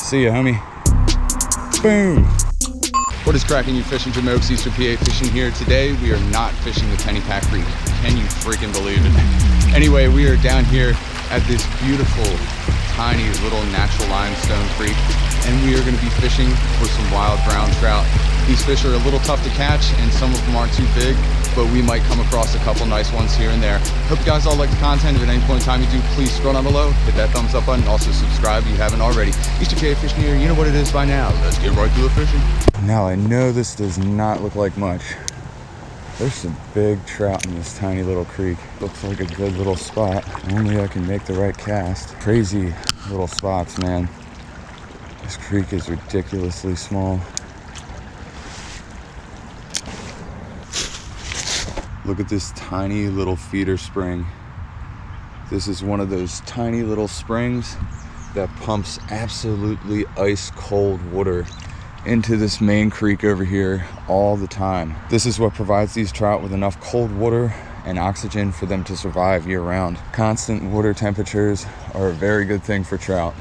See ya, homie. Boom. What is cracking, you fishing from Oaks, Eastern PA fishing here? Today, we are not fishing the Pennypack Creek. Can you freaking believe it? Anyway, we are down here at this beautiful, tiny little natural limestone creek, and we are gonna be fishing for some wild brown trout. These fish are a little tough to catch, and some of them aren't too big, but we might come across a couple nice ones here and there. Hope you guys all like the content. If at any point in time you do, please scroll down below, hit that thumbs up button, also subscribe if you haven't already. Eastern PA fishing here, you know what it is by now. Let's get right to the fishing. Now I know this does not look like much. There's some big trout in this tiny little creek. Looks like a good little spot. Only I can make the right cast. Crazy little spots, man. This creek is ridiculously small. Look at this tiny little feeder spring. This is one of those tiny little springs that pumps absolutely ice cold water into this main creek over here all the time. This is what provides these trout with enough cold water and oxygen for them to survive year round. Constant water temperatures are a very good thing for trout.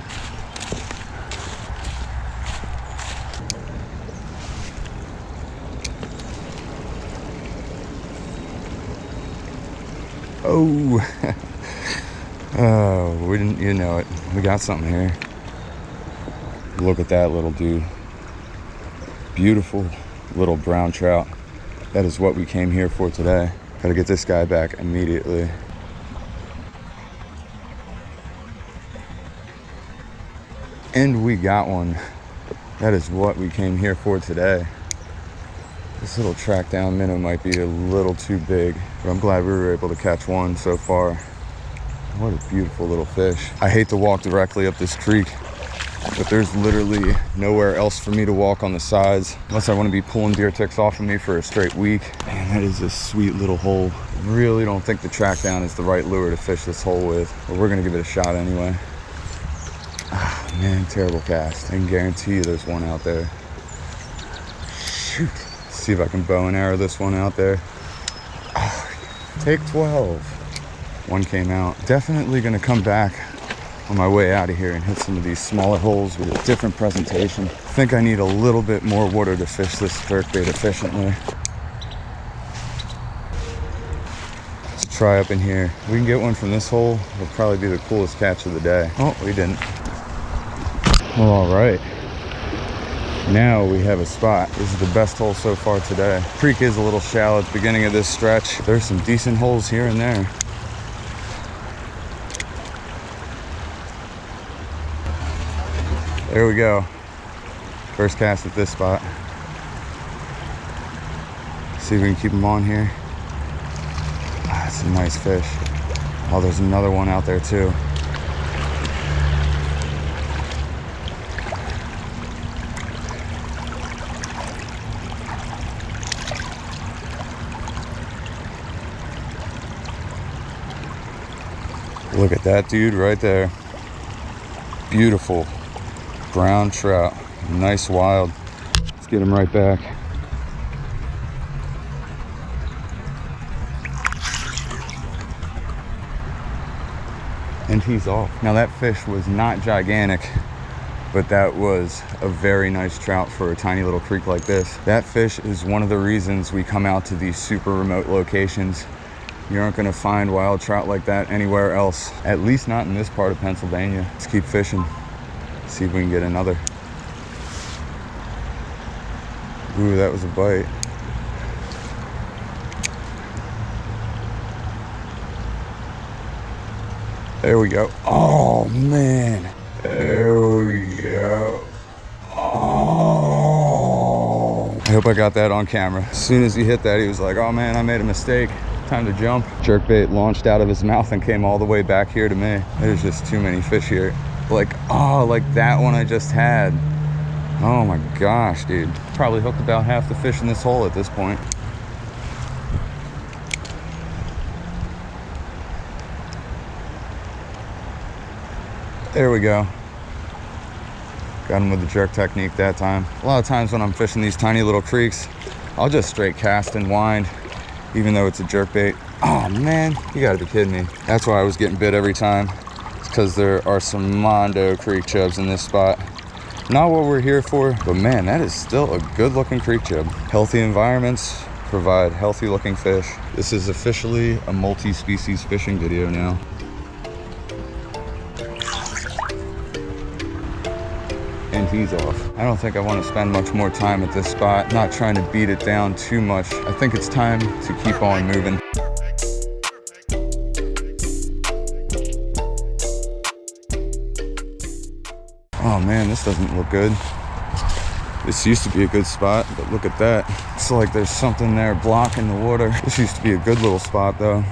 Oh, oh, we didn't, you know it. We got something here. Look at that little dude. Beautiful little brown trout. That is what we came here for today. Gotta get this guy back immediately. And we got one. That is what we came here for today. This little track down minnow might be a little too big, but I'm glad we were able to catch one so far. What a beautiful little fish. I hate to walk directly up this creek, but there's literally nowhere else for me to walk on the sides unless I want to be pulling deer ticks off of me for a straight week. Man, that is a sweet little hole. Really don't think the track down is the right lure to fish this hole with, but we're gonna give it a shot anyway. Ah, man, terrible cast. I can guarantee you there's one out there. Shoot. See if I can bow and arrow this one out there. Oh, take 12. One came out. Definitely gonna come back on my way out of here and hit some of these smaller holes with a different presentation. I think I need a little bit more water to fish this jerkbait efficiently. Let's try up in here. If we can get one from this hole, it'll probably be the coolest catch of the day. Oh, we didn't. Well, all right. Now we have a spot. This is the best hole so far today. Creek is a little shallow at the beginning of this stretch. There's some decent holes here and there. There we go. First cast at this spot. See if we can keep them on here. Ah, that's a nice fish. Oh, there's another one out there too. Look at that dude right there. Beautiful brown trout. Nice wild. Let's get him right back. And he's off. Now that fish was not gigantic, but that was a very nice trout for a tiny little creek like this. That fish is one of the reasons we come out to these super remote locations. You aren't gonna find wild trout like that anywhere else, at least not in this part of Pennsylvania. Let's keep fishing, see if we can get another. Ooh, that was a bite. There we go. Oh man, there we go. Oh, I hope I got that on camera. As soon as he hit that, he was like, oh man, I made a mistake. Time to jump. Jerkbait launched out of his mouth and came all the way back here to me. There's just too many fish here. Like, oh, like that one I just had. Oh my gosh, dude. Probably hooked about half the fish in this hole at this point. There we go. Got him with the jerk technique that time. A lot of times when I'm fishing these tiny little creeks, I'll just straight cast and wind, even though it's a jerkbait. Oh man, you gotta be kidding me. That's why I was getting bit every time. It's because there are some Mondo creek chubs in this spot. Not what we're here for, but man, that is still a good looking creek chub. Healthy environments provide healthy looking fish. This is officially a multi-species fishing video now. And he's off. I don't think I want to spend much more time at this spot. Not trying to beat it down too much. I think it's time to keep on moving. Oh man, this doesn't look good. This used to be a good spot, but look at that. It's like there's something there blocking the water. This used to be a good little spot though.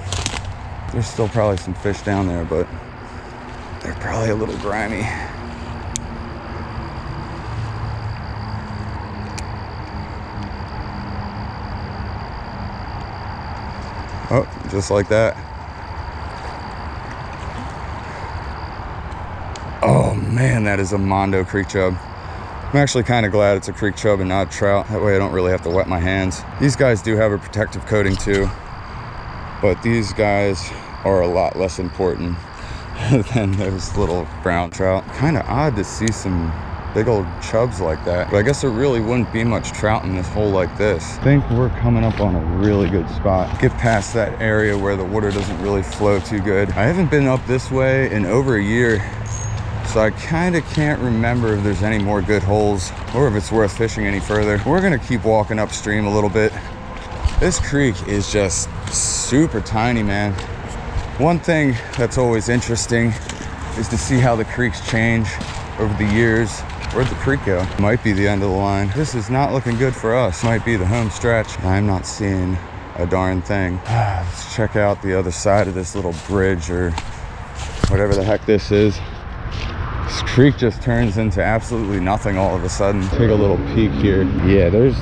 There's still probably some fish down there, but they're probably a little grimy. Oh, just like that. Oh man, that is a Mondo creek chub. I'm actually kind of glad it's a creek chub and not trout. That way I don't really have to wet my hands. These guys do have a protective coating too, but these guys are a lot less important than those little brown trout. Kind of odd to see some big old chubs like that, but I guess there really wouldn't be much trout in this hole like this. I think we're coming up on a really good spot. Get past that area where the water doesn't really flow too good. I haven't been up this way in over a year, so I kind of can't remember if there's any more good holes or if it's worth fishing any further. We're gonna keep walking upstream a little bit. This creek is just super tiny, man. One thing that's always interesting is to see how the creeks change over the years. Where'd the creek go? Might be the end of the line. This is not looking good for us. Might be the home stretch. I'm not seeing a darn thing. Let's check out the other side of this little bridge or whatever the heck this is. This creek just turns into absolutely nothing all of a sudden. Take a little peek here. Yeah, there's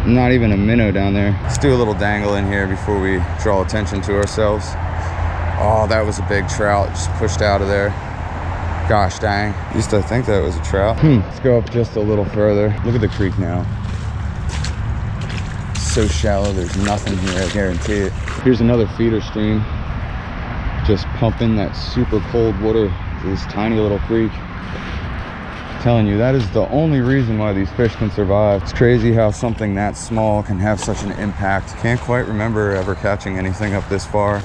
not even a minnow down there. Let's do a little dangle in here before we draw attention to ourselves. Oh, that was a big trout, just pushed out of there. Gosh dang. Used to think that was a trout. Let's go up just a little further. Look at the creek now. So shallow, there's nothing here, I guarantee it. Here's another feeder stream. Just pumping that super cold water to this tiny little creek. I'm telling you, that is the only reason why these fish can survive. It's crazy how something that small can have such an impact. Can't quite remember ever catching anything up this far.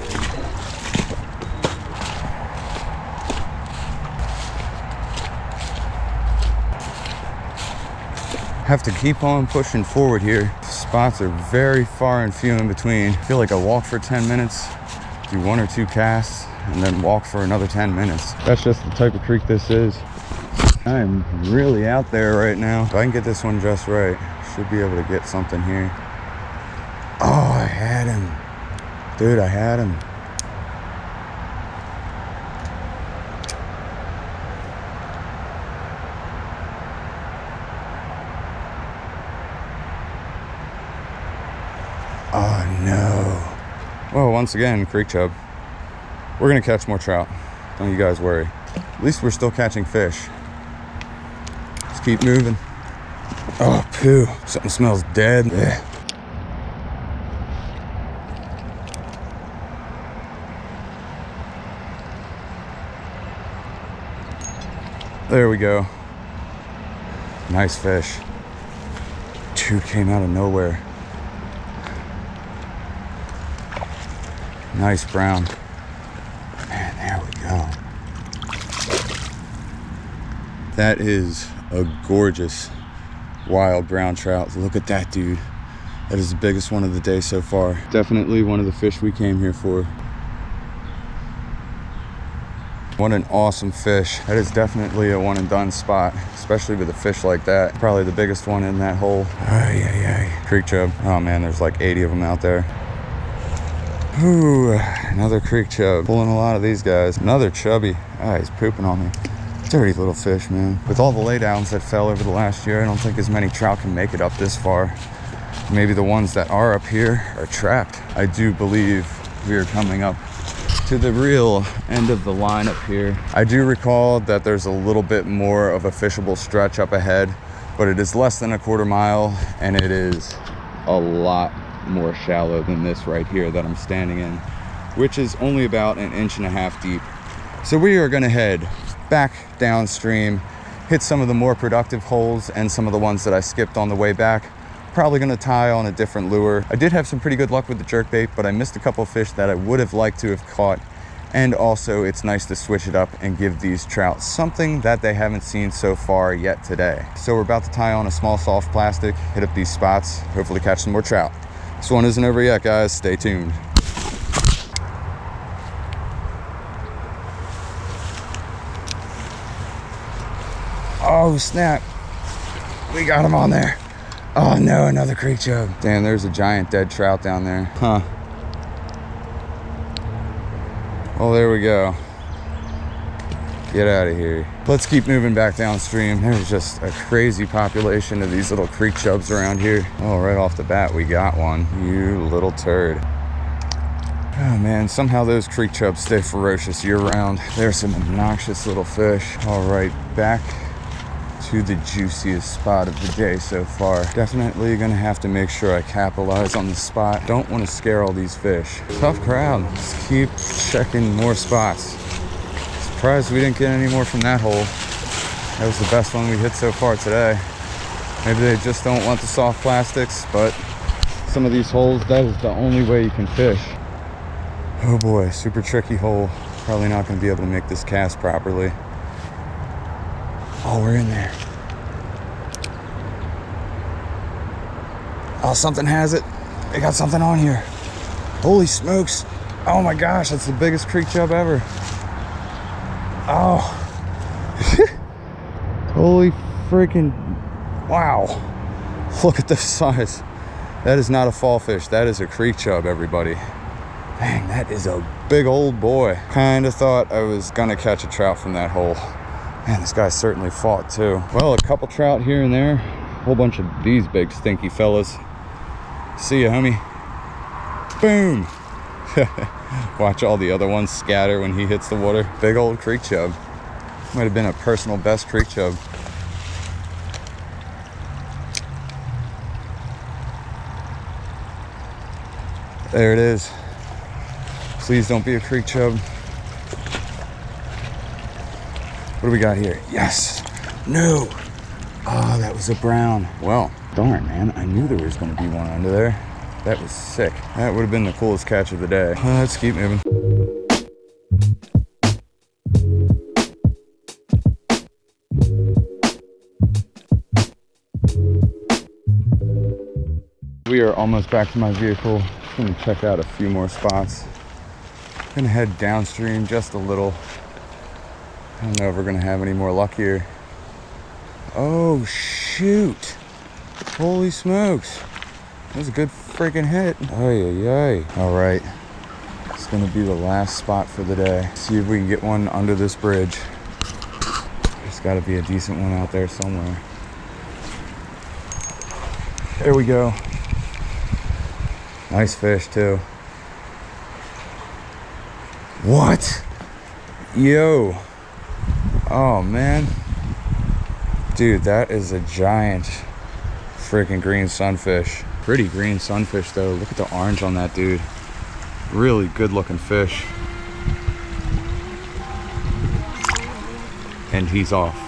Have to keep on pushing forward here. Spots are very far and few in between. I feel like I walk for 10 minutes, do 1 or 2 casts, and then walk for another 10 minutes. That's just the type of creek this is. I'm really out there right now. If I can get this one just right, should be able to get something here. Oh, I had him. Dude, I had him. Oh no. Well, once again, creek chub. We're gonna catch more trout. Don't you guys worry. At least we're still catching fish. Let's keep moving. Oh, poo. Something smells dead. Yeah. There we go. Nice fish. Dude came out of nowhere. Nice brown. Man, there we go. That is a gorgeous wild brown trout. Look at that, dude. That is the biggest one of the day so far. Definitely one of the fish we came here for. What an awesome fish. That is definitely a one and done spot, especially with a fish like that. Probably the biggest one in that hole. Ay, ay, ay. Creek chub. Oh man, there's like 80 of them out there. Ooh, another creek chub. Pulling a lot of these guys. Another chubby. Ah, he's pooping on me. Dirty little fish, man. With all the laydowns that fell over the last year, I don't think as many trout can make it up this far. Maybe the ones that are up here are trapped. I do believe we are coming up to the real end of the line up here. I do recall that there's a little bit more of a fishable stretch up ahead, but it is less than a quarter mile and it is a lot more shallow than this right here that I'm standing in, which is only about 1.5 inches deep. So we are gonna head back downstream hit some of the more productive holes and some of the ones that I skipped on the way back. Probably gonna tie on a different lure. I did have some pretty good luck with the jerkbait, but I missed a couple of fish that I would have liked to have caught. And also it's nice to switch it up and give these trout something that they haven't seen so far yet today. So we're about to tie on a small soft plastic, hit up these spots, hopefully catch some more trout. This one isn't over yet, guys. Stay tuned. Oh snap, we got him on there. Oh no, another creek chub. Damn, there's a giant dead trout down there. Huh. Well, there we go. Get out of here. Let's keep moving back downstream. There's just a crazy population of these little creek chubs around here. Oh, right off the bat, we got one. You little turd. Oh man, somehow those creek chubs stay ferocious year round. There's some obnoxious little fish. All right, back to the juiciest spot of the day so far. Definitely gonna have to make sure I capitalize on the spot. Don't want to scare all these fish. Tough crowd. Let's keep checking more spots. Surprised we didn't get any more from that hole. That was the best one we hit so far today. Maybe they just don't want the soft plastics, but some of these holes, that is the only way you can fish. Oh boy, super tricky hole. Probably not gonna be able to make this cast properly. Oh, we're in there. Oh, something has it. They got something on here. Holy smokes. Oh my gosh, that's the biggest creek chub ever. Oh. Holy freaking, wow. Look at the size. That is not a fall fish. That is a creek chub, everybody. Dang, that is a big old boy. Kinda thought I was gonna catch a trout from that hole. Man, this guy certainly fought too. Well, a couple trout here and there. A whole bunch of these big stinky fellas. See ya, homie. Boom. Watch all the other ones scatter when he hits the water. Big old creek chub. Might have been a personal best creek chub. There it is. Please don't be a creek chub. What do we got here? Yes. No. Oh, that was a brown. Well, darn, man. I knew there was going to be one under there. That was sick. That would have been the coolest catch of the day. Let's keep moving. We are almost back to my vehicle. I'm going to check out a few more spots. I'm going to head downstream just a little. I don't know if we're gonna have any more luck here. Oh shoot. Holy smokes. That was a good freaking hit. Ay, ay, ay. All right, it's gonna be the last spot for the day. See if we can get one under this bridge. There's gotta be a decent one out there somewhere. There we go. Nice fish too. What? Yo. Oh man, dude, that is a giant freaking green sunfish. Pretty green sunfish though. Look at the orange on that dude. Really good looking fish. And he's off.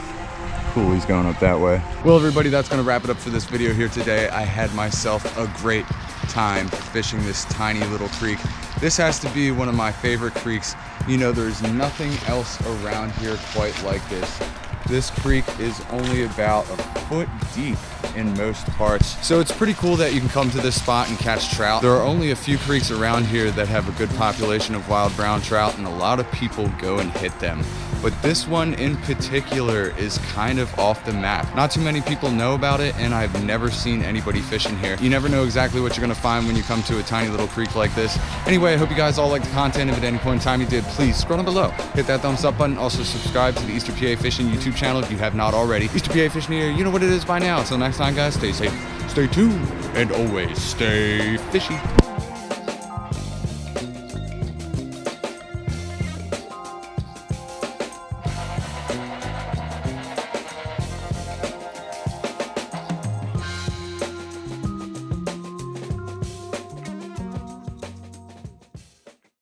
Cool, he's going up that way. Well, everybody, that's gonna wrap it up for this video here today. I had myself a great time fishing this tiny little creek. This has to be one of my favorite creeks. You know, there's nothing else around here quite like this. This creek is only about a foot deep in most parts. So it's pretty cool that you can come to this spot and catch trout. There are only a few creeks around here that have a good population of wild brown trout, and a lot of people go and hit them. But this one in particular is kind of off the map. Not too many people know about it, and I've never seen anybody fishing here. You never know exactly what you're gonna find when you come to a tiny little creek like this. Anyway, I hope you guys all liked the content. If at any point in time you did, please scroll down below. Hit that thumbs up button. Also subscribe to the Eastern PA Fishing YouTube channel if you have not already. Eastern PA Fishing here, you know what it is by now. Until next time, guys, stay safe, stay tuned, and always stay fishy.